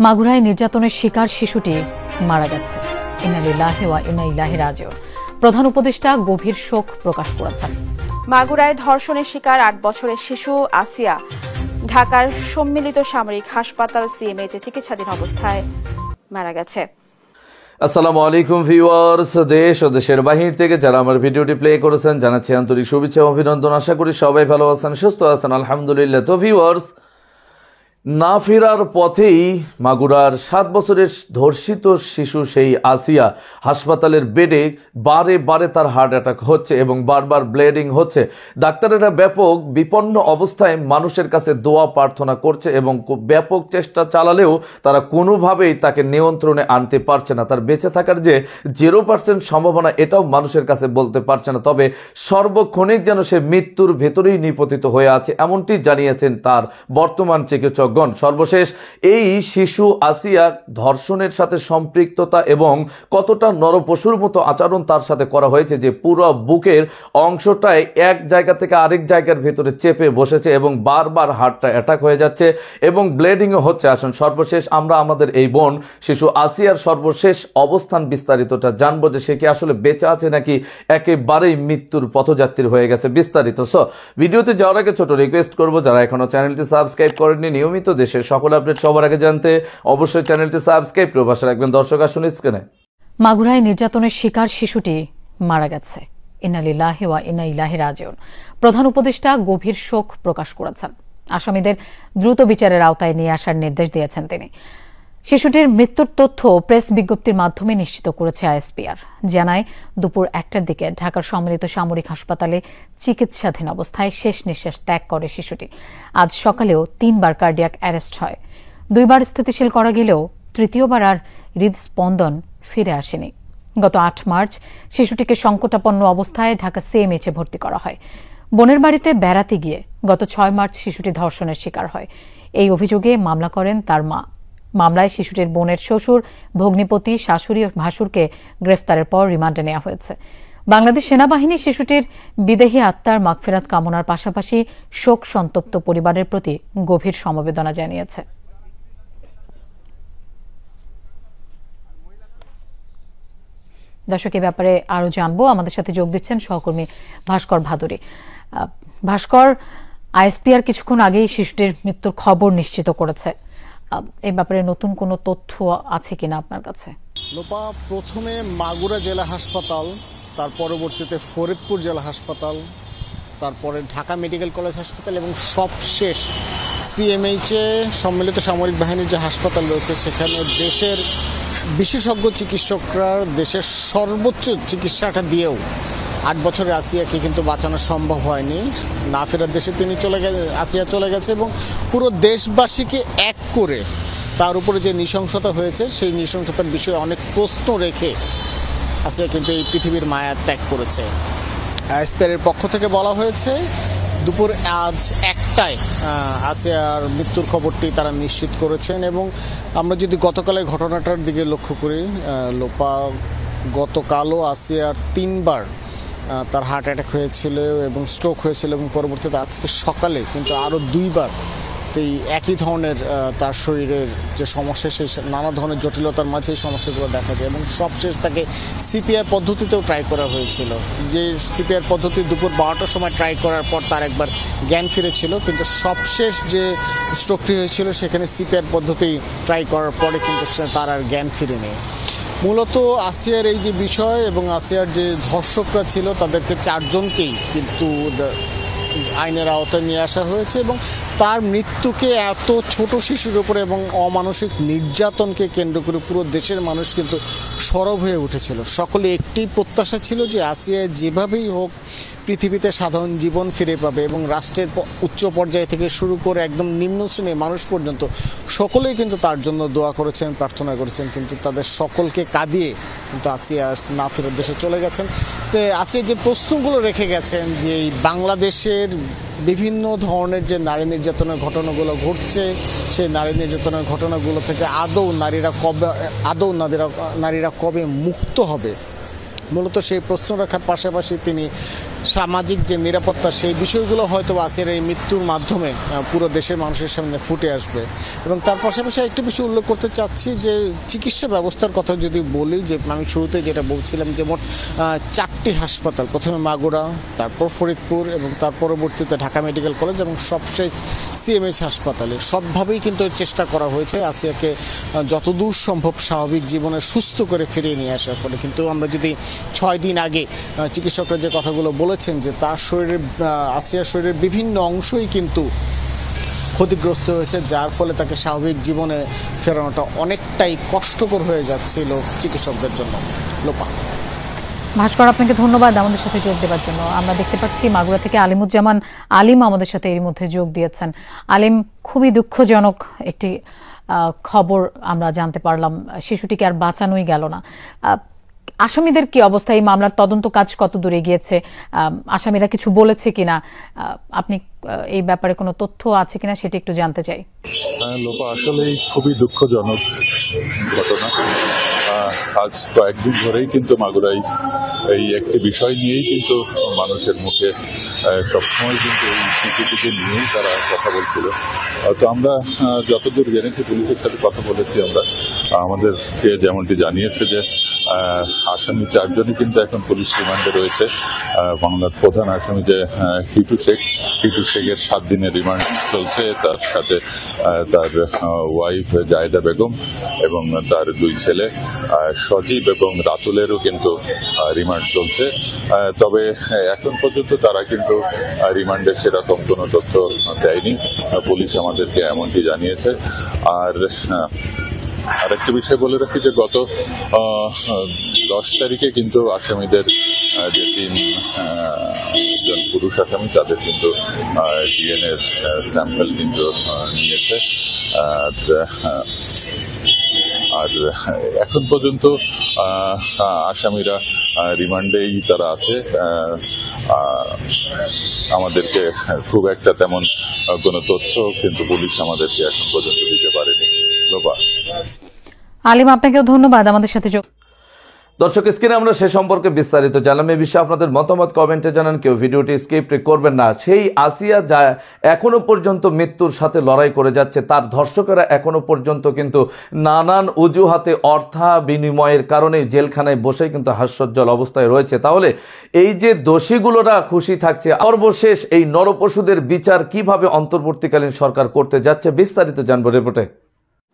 মাগুরায় নির্যাতনের শিকার শিশুটি মারা গেছে। ইন্না লিল্লাহি ওয়া ইন্না ইলাইহি রাজিউন। প্রধান উপদেষ্টা গভীর শোক প্রকাশ করেছেন। মাগুরায় ধর্ষণের শিকার ৮ বছরের শিশু আসিয়া ঢাকার সম্মিলিত সামরিক হাসপাতাল সিএমএইচে চিকিৎসাধীন অবস্থায় মারা গেছে। আসসালামু আলাইকুম ভিউয়ার্স, দেশ ও দেশের বাহির থেকে যারা আমার ভিডিওটি প্লে করেছেন জানাচ্ছি আন্তরিক শুভেচ্ছা ও অভিনন্দন। আশা করি সবাই ভালো আছেন, সুস্থ আছেন, আলহামদুলিল্লাহ। তো ভিউয়ার্স, না ফেরার পথেই মাগুরার 7 বছরের ধর্ষিত শিশু সেই আসিয়া হাসপাতালের বেডে বারে বারে তার হার্ট অ্যাটাক হচ্ছে এবং বারবার ব্লিডিং হচ্ছে। ডাক্তারেরা ব্যাপক বিপন্ন অবস্থায় মানুষের কাছে দোয়া প্রার্থনা করছে এবং ব্যাপক চেষ্টা চালালেও তারা কোনোভাবেই তাকে নিয়ন্ত্রণে আনতে পারছে না। তার বেঁচে থাকার যে 0% সম্ভাবনা এটাও মানুষের কাছে বলতে পারছে না। তবে সর্বক্ষণিক যেন সে মৃত্যুর ভেতরেই নিপতিত হয়ে আছে, এমনটি জানিয়েছেন তার বর্তমান চিকিৎসক। সর্বশেষ এই শিশু আসিয়া ধর্ষণের সাথে সম্পৃক্ততা এবং কতটা নরপশুর মতো আচরণ তার সাথে করা হয়েছে যে পুরো বুকের অংশটায় এক জায়গা থেকে আরেক জায়গার ভেতরে চেপে বসেছে এবং বারবার হার্টটা অ্যাটাক হয়ে যাচ্ছে এবং ব্লিডিংও হচ্ছে। আসুন সর্বশেষ আমরা আমাদের এই বোন শিশু আসিয়ার সর্বশেষ অবস্থান বিস্তারিতটা জানবো, যে সে কি আসলে বেঁচে আছে নাকি একেবারেই মৃত্যুর পথযাত্রী হয়ে গেছে। বিস্তারিত ভিডিওতে যাওয়ার আগে ছোট রিকোয়েস্ট করবো, যারা এখনো চ্যানেলটি সাবস্ক্রাইব করেননি, নিয়মিত দেশের সকল আপডেট সবার আগে জানতে অবশ্যই চ্যানেলটি সাবস্ক্রাইব করে পাশে রাখবেন। দর্শক আসুন স্ক্রিনে। মাগুরায় নির্যাতনের শিকার শিশুটি মারা গেছে। ইন্না লিল্লাহি ওয়া ইন্না ইলাইহি রাজিউন। প্রধান উপদেষ্টা গভীর শোক প্রকাশ করেছেন। আসামিদের দ্রুত বিচারের আওতায় নিয়ে আসার নির্দেশ দিয়েছেন তিনি। শিশুটির মৃত্যুর তথ্য প্রেস বিজ্ঞপ্তির মাধ্যমে নিশ্চিত করেছে আইএসপিআর। জানায় দুপুর 1টার দিকে ঢাকার সম্মিলিত সামরিক হাসপাতালে চিকিৎসাধীন অবস্থায় শেষ নিঃশ্বাস ত্যাগ করে শিশুটি। আজ সকালেও 3বার কার্ডিয়াক অ্যারেস্ট হয়। 2বার স্থিতিশীল করা গেলেও তৃতীয়বার আর হৃদস্পন্দন ফিরে আসেনি। গত 8 মার্চ শিশুটিকে সংকটাপন্ন অবস্থায় ঢাকা সিএমএইচে ভর্তি করা হয়। বোনের বাড়িতে বেড়াতে গিয়ে গত 6 মার্চ শিশুটি ধর্ষণের শিকার হয়। এই অভিযোগে মামলা করেন তার মা। মামলায় শিশুটির বোনের শ্বশুর, ভগ্নিপতি, শাশুড়ি ও ভাসুরকে গ্রেফতারের পর রিমান্ডে নেওয়া হয়েছে। বাংলাদেশ সেনাবাহিনী শিশুটির বিদেহী আত্মার মাগফিরাত কামনার পাশাপাশি শোক সন্তপ্ত পরিবারের প্রতি গভীর সমবেদনা জানিয়েছে। দর্শক, এ ব্যাপারে আরো জানবো, আমাদের সাথে যোগ দিচ্ছেন সহকর্মী ভাস্কর ভাদুরী। ভাস্কর, আইএসপিআর কিছুক্ষণ আগেই শিশুটির মৃত্যুর খবর নিশ্চিত করেছে। এই ব্যাপারে নতুন কোনো তথ্য আছে কিনা আপনার কাছে? লোপা, প্রথমে মাগুরা জেলা হাসপাতাল, তার পরবর্তীতে ফরিদপুর জেলা হাসপাতাল, তারপরে ঢাকা মেডিকেল কলেজ হাসপাতাল এবং সবশেষ সিএমএইচে সম্মিলিত সামরিক বাহিনীর যে হাসপাতাল রয়েছে সেখানে দেশের বিশেষজ্ঞ চিকিৎসকরা দেশের সর্বোচ্চ চিকিৎসাটা দিয়েও 8 বছরের আসিয়াকে কিন্তু বাঁচানো সম্ভব হয়নি। না ফেরার দেশে আসিয়া চলে গেছে এবং পুরো দেশবাসীকে এক করে তার উপরে যে নৃশংসতা হয়েছে সেই নৃশংসতার বিষয়ে অনেক প্রশ্ন রেখে আসিয়া কিন্তু এই পৃথিবীর মায়া ত্যাগ করেছে। আইএসপিআর এর পক্ষ থেকে বলা হয়েছে দুপুর আজ 1টায় আসিয়ার মৃত্যুর খবরটি তারা নিশ্চিত করেছেন। এবং আমরা যদি গতকালের ঘটনাটার দিকে লক্ষ্য করি, লোপা, গতকালও আসিয়ার 3বার তার হার্ট অ্যাটাক হয়েছিল এবং স্ট্রোক হয়েছিল এবং পরবর্তীতে আজকে সকালে কিন্তু আরও 2বার এই একই ধরনের তার শরীরের যে সমস্যা, সেই নানা ধরনের জটিলতার মাঝে এই সমস্যাগুলো দেখা যায়। এবং সবশেষ তাকে সিপিআর পদ্ধতিতেও ট্রাই করা হয়েছিল, যে সিপিআর পদ্ধতি দুপুর 12টার সময় ট্রাই করার পর তার একবার জ্ঞান ফিরেছিল, কিন্তু সবশেষ যে স্ট্রোকটি হয়েছিল সেখানে সিপিআর পদ্ধতি ট্রাই করার পরে কিন্তু তার আর জ্ঞান ফিরেনি। মূলত আসিয়ার এই যে বিষয় এবং আসিয়ার যে ধর্ষকরা ছিল তাদেরকে 4 জনকেই কিন্তু আইনের আওতায় নিয়ে আসা হয়েছে এবং তার মৃত্যুকে এত ছোট শিশুর উপরে এবং অমানসিক নির্যাতনকে কেন্দ্র করে পুরো দেশের মানুষ কিন্তু সরব হয়ে উঠেছিল। সকলে একটি প্রত্যাশা ছিল যে আসিয়া যেভাবেই হোক পৃথিবীতে সাধারণ জীবন ফিরে পাবে এবং রাষ্ট্রের উচ্চ পর্যায় থেকে শুরু করে একদম নিম্ন শ্রেণীর মানুষ পর্যন্ত সকলেই কিন্তু তার জন্য দোয়া করেছেন, প্রার্থনা করেছেন, কিন্তু তাদের সকলকে কাঁদিয়ে কিন্তু আসিয়া না ফেরার দেশে চলে গেছেন। তো আসিয়া যে প্রশ্নগুলো রেখে গেছেন যে এই বাংলাদেশের বিভিন্ন ধরনের যে নারী নির্যাতনের ঘটনাগুলো ঘটছে, সেই নারী নির্যাতনের ঘটনাগুলো থেকে আদৌ নারীরা কবে মুক্ত হবে, মূলত সেই প্রশ্ন রাখার পাশাপাশি তিনি সামাজিক যে নিরাপত্তা সেই বিষয়গুলো হয়তো আসিয়ার এই মৃত্যুর মাধ্যমে পুরো দেশের মানুষের সামনে ফুটে আসবে। এবং তার পাশাপাশি একটি বিষয় উল্লেখ করতে চাচ্ছি যে চিকিৎসা ব্যবস্থার কথা যদি বলি, যে আমি শুরুতে যেটা বলছিলাম যে মোট 4টি হাসপাতাল, প্রথমে মাগুরা, তারপর ফরিদপুর এবং তার পরবর্তীতে ঢাকা মেডিকেল কলেজ এবং সবশেষ সিএমএইচ হাসপাতালে সবভাবেই কিন্তু চেষ্টা করা হয়েছে আসিয়াকে যতদূর সম্ভব স্বাভাবিক জীবনে সুস্থ করে ফিরিয়ে নিয়ে আসার পরে। কিন্তু আমরা যদি 6 দিন আগে চিকিৎসকরা যে কথাগুলো বলেছেন যে তার শরীরের আসিয়ার শরীরের বিভিন্ন অংশই কিন্তু ক্ষতিগ্রস্ত হয়েছে, যার ফলে তাকে স্বাভাবিক জীবনে ফেরানোটা অনেকটাই কষ্টকর হয়ে যাচ্ছিল চিকিৎসকদের জন্য। লোপা। ভাস্কর, আপনাকে ধন্যবাদ আমাদের সাথে যোগ দেওয়ার জন্য। আমরা দেখতে পাচ্ছি মাগুরা থেকে আলিমুজ্জামান আলিম আমাদের সাথে এর মধ্যে যোগ দিয়েছেন। আলিম, খুবই দুঃখজনক একটি খবর আমরা জানতে পারলাম, শিশুটিকে আর বাঁচানোই গেল না। আসামিদের কি অবস্থা? এই মামলার তদন্ত কাজ কত দূরে গিয়েছে? আসামিরা কিছু বলেছে কিনা? আপনি এই ব্যাপারে কোনো তথ্য আছে কিনা সেটা একটু জানতে চাই। লোপা, আসলেই খুবই দুঃখজনক ঘটনা। আজ কয়েকদিন ধরেই কিন্তু মাগুরায় এই একটি বিষয় নিয়েই কিন্তু মানুষের মুখে সবসময় কিন্তু এই শিশুটিকে নিয়েই তারা কথা বলছিল। তো আমরা যতদূর জেনেছি, পুলিশের সাথে কথা বলেছি আমরা, আমাদেরকে যেমনটি জানিয়েছে যে আসামি 4 জনই কিন্তু এখন পুলিশ রিমান্ডে রয়েছে। বাংলার প্রধান আসামি যে হিটু শেখের 7 দিনের রিমান্ড চলছে, তার সাথে তার ওয়াইফ জায়েদা বেগম এবং তার 2 ছেলে সজীব এবং রাতুলেরও কিন্তু রিমান্ড চলছে। তবে এখন পর্যন্ত তারা কিন্তু রিমান্ডের সেরকম কোনো তথ্য দেয়নি, পুলিশ আমাদেরকে এমনটি জানিয়েছে। আর একটা বিষয় বলে রাখি যে গত 10 তারিখে কিন্তু আসামিদের যে 3 জন পুরুষ আসামি, তাদের কিন্তু ডিএনএ স্যাম্পল কিন্তু নিয়েছে। আর এখন পর্যন্ত আসামিরা রিমান্ডেই তারা আছে। আমাদেরকে খুব একটা তেমন কোনো তথ্য কিন্তু পুলিশ আমাদেরকে এখন পর্যন্ত দিতে পারেনি। আলিম, আপনাকেও ধন্যবাদ আমাদের সাথে যোগ। দর্শক, স্ক্রিনে আমরা সে সম্পর্কে বিস্তারিত জানলাম। এই বিষয়ে আপনাদের মতামত কমেন্টে জানান, কেউ ভিডিওটি স্কিপ করবেন না। সেই আসিয়া যা এখনো পর্যন্ত মৃত্যুর সাথে লড়াই করে যাচ্ছে, তার ধর্ষকেরা এখনো পর্যন্ত কিন্তু নানান অজুহাতে অর্থ বিনিময়ের কারণে জেলখানায় বসে কিন্তু হাস্যোজ্জ্বল অবস্থায় রয়েছে। তাহলে এই যে দোষীগুলোরা খুশি থাকছে, সর্বশেষ এই নরপশুদের বিচার কিভাবে অন্তর্বর্তীকালীন সরকার করতে যাচ্ছে, বিস্তারিত জানবো রিপোর্টে।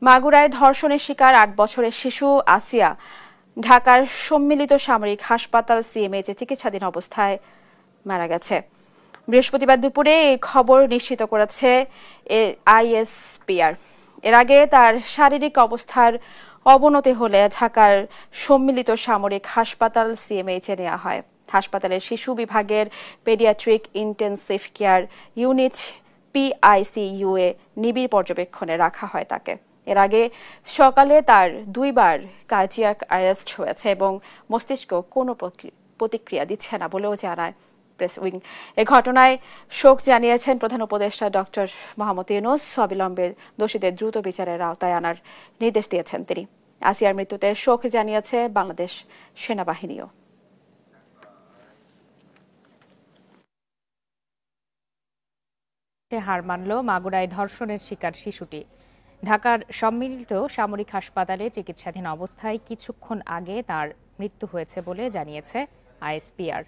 মাগুরায় ধর্ষণের শিকার 8 বছরের শিশু আসিয়া ঢাকার সম্মিলিত সামরিক হাসপাতাল সিএমএইচে চিকিৎসাধীন অবস্থায় মারা গেছে। বৃহস্পতিবার দুপুরে এই খবর নিশ্চিত করেছে আইএসপিআর। এর আগে তার শারীরিক অবস্থার অবনতি হলে ঢাকার সম্মিলিত সামরিক হাসপাতাল সিএমএইচে নেওয়া হয়। হাসপাতালের শিশু বিভাগের paediatric intensive care unit PICU এ নিবিড় পর্যবেক্ষণে রাখা হয় তাকে। এর আগে সকালে তার 2 বার কার্ডিয়াক অ্যারেস্ট হয়েছে এবং মস্তিষ্ক কোনো প্রতিক্রিয়া দিচ্ছে না বলেও জানায় প্রেস উইং। এ ঘটনায় শোক জানিয়েছেন প্রধান উপদেষ্টা ডক্টর মোহাম্মদ ইউনূস। অবিলম্বে দোষীদের দ্রুত বিচারের আওতায় আনার নির্দেশ দিয়েছেন তিনি। আসিয়ার মৃত্যুতে শোক জানিয়েছে বাংলাদেশ সেনাবাহিনীও। হার মানল মাগুরায় ধর্ষণের শিকার শিশুটি। ঢাকার সম্মিলিত সামরিক হাসপাতালে চিকিৎসাধীন অবস্থায় কিছুক্ষণ আগে তার মৃত্যু হয়েছে বলে জানিয়েছে আইএসপিআর।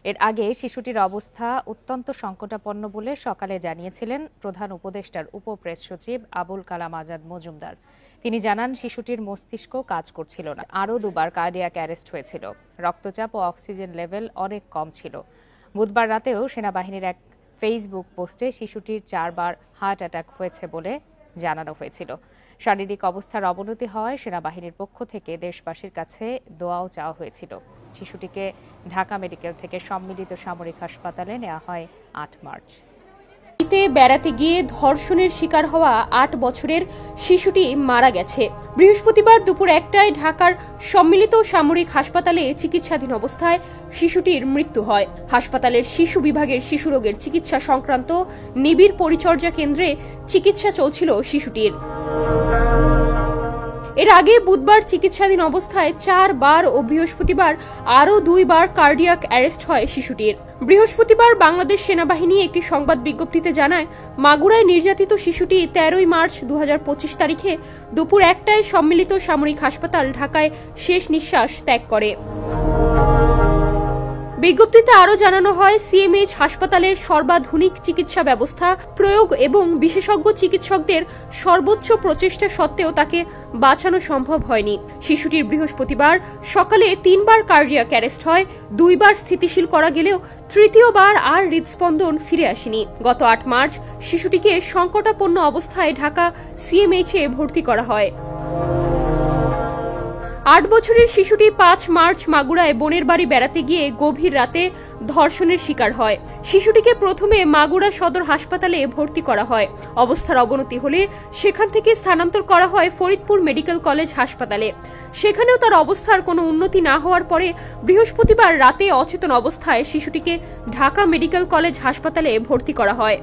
এর আগে শিশুটির অবস্থা অত্যন্ত সংকটাপন্ন বলে সকালে জানিয়েছিলেন প্রধান উপদেষ্টার উপপ্রেস সচিব আবুল কালাম আজাদ মজুমদার। তিনি জানান, শিশুটির মস্তিষ্ক কাজ করছিল না, আরও 2 বার কার্ডিয়াক অ্যারেস্ট হয়েছিল, রক্তচাপ ও অক্সিজেন লেভেল অনেক কম ছিল। বুধবার রাতেও সেনাবাহিনীর এক ফেসবুক পোস্টে শিশুটির 4 বার হার্ট অ্যাটাক হয়েছে বলে জানানো হয়েছিল। শারীরিক অবস্থার অবনতি হওয়ায় সেনাবাহিনীর পক্ষ থেকে দেশবাসীর কাছে দোয়াও চাওয়া হয়েছিল। শিশুটিকে ঢাকা মেডিকেল থেকে সম্মিলিত সামরিক হাসপাতালে নেওয়া হয় 8 মার্চ। বেড়াতে গিয়ে ধর্ষণের শিকার হওয়া 8 বছরের শিশুটি মারা গেছে। বৃহস্পতিবার দুপুর 1টায় ঢাকার সম্মিলিত সামরিক হাসপাতালে চিকিৎসাধীন অবস্থায় শিশুটির মৃত্যু হয়। হাসপাতালের শিশু বিভাগের শিশু রোগের চিকিৎসা সংক্রান্ত নিবিড় পরিচর্যা কেন্দ্রে চিকিৎসা চলছিল শিশুটির। এর এর আগে বুধবার চিকিৎসাধীন অবস্থায় 4 বার ও বৃহস্পতিবার আরও 2 বার কার্ডিয়াক অ্যারেস্ট হয় শিশুটির। বৃহস্পতিবার বাংলাদেশ সেনাবাহিনী একটি সংবাদ বিজ্ঞপ্তিতে জানায়, মাগুরায় নির্যাতিত শিশুটি 13 মার্চ 2025 তারিখে দুপুর 1টায় সম্মিলিত সামরিক হাসপাতাল ঢাকায় শেষ নিঃশ্বাস ত্যাগ করে। বিজ্ঞপ্তিতে আরও জানানো হয়, সিএমএইচ হাসপাতালের সর্বাধুনিক চিকিৎসা ব্যবস্থা প্রয়োগ এবং বিশেষজ্ঞ চিকিৎসকদের সর্বোচ্চ প্রচেষ্টা সত্ত্বেও তাকে বাঁচানো সম্ভব হয়নি। শিশুটির বৃহস্পতিবার সকালে 3 বার কার্ডিয়াক অ্যারেস্ট হয়, 2 বার স্থিতিশীল করা গেলেও তৃতীয়বার আর হৃদস্পন্দন ফিরে আসেনি। গত 8 মার্চ শিশুটিকে সংকটাপন্ন অবস্থায় ঢাকা সিএমএইচে ভর্তি করা হয়। 8 বছরের শিশুটি 5 মার্চ মাগুরায় বোনের বাড়ি বেড়াতে গিয়ে গভীর রাতে ধর্ষণের শিকার হয়। শিশুটিকে প্রথমে মাগুরা সদর হাসপাতালে ভর্তি করা হয়। অবস্থার অবনতি হলে সেখান থেকে স্থানান্তর করা হয় ফরিদপুর মেডিকেল কলেজ হাসপাতালে। সেখানেও তার অবস্থার কোনো উন্নতি না হওয়ার পরে বৃহস্পতিবার রাতে অচেতন অবস্থায় শিশুটিকে ঢাকা মেডিকেল কলেজ হাসপাতালে ভর্তি করা হয়।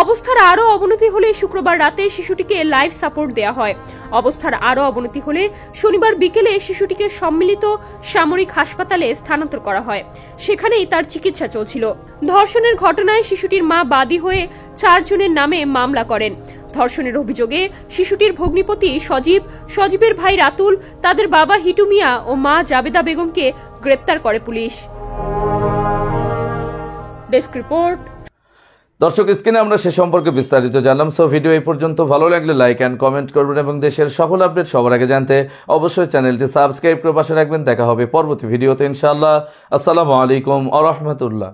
অবস্থার আরও অবনতি হলে শুক্রবার রাতে শিশুটিকে লাইফ সাপোর্ট দেওয়া হয়। অবস্থার আরও অবনতি হলে শনিবার বিকেলে শিশুটিকে সম্মিলিত সামরিক হাসপাতালে স্থানান্তর করা হয়। সেখানেই তার চিকিৎসা চলছিল। ধর্ষণের ঘটনায় শিশুটির মা বাদী হয়ে 4 জনের নামে মামলা করেন। ধর্ষণের অভিযোগে শিশুটির ভগ্নিপতি সজীবের ভাই রাতুল, তাদের বাবা হিটু মিয়া ও মা জাবেদা বেগমকে গ্রেপ্তার করে পুলিশ। Desk report. দর্শক, স্ক্রিনে আমরা সে সম্পর্কে বিস্তারিত জানলাম। সো ভিডিও এই পর্যন্ত। ভালো লাগলে লাইক অ্যান্ড কমেন্ট করবেন এবং দেশের সকল আপডেট সবার আগে জানতে অবশ্যই চ্যানেলটি সাবস্ক্রাইব করে পাশে রাখবেন। দেখা হবে পরবর্তী ভিডিওতে ইনশাআল্লাহ। আসসালামু আলাইকুম ওয়া রাহমাতুল্লাহ।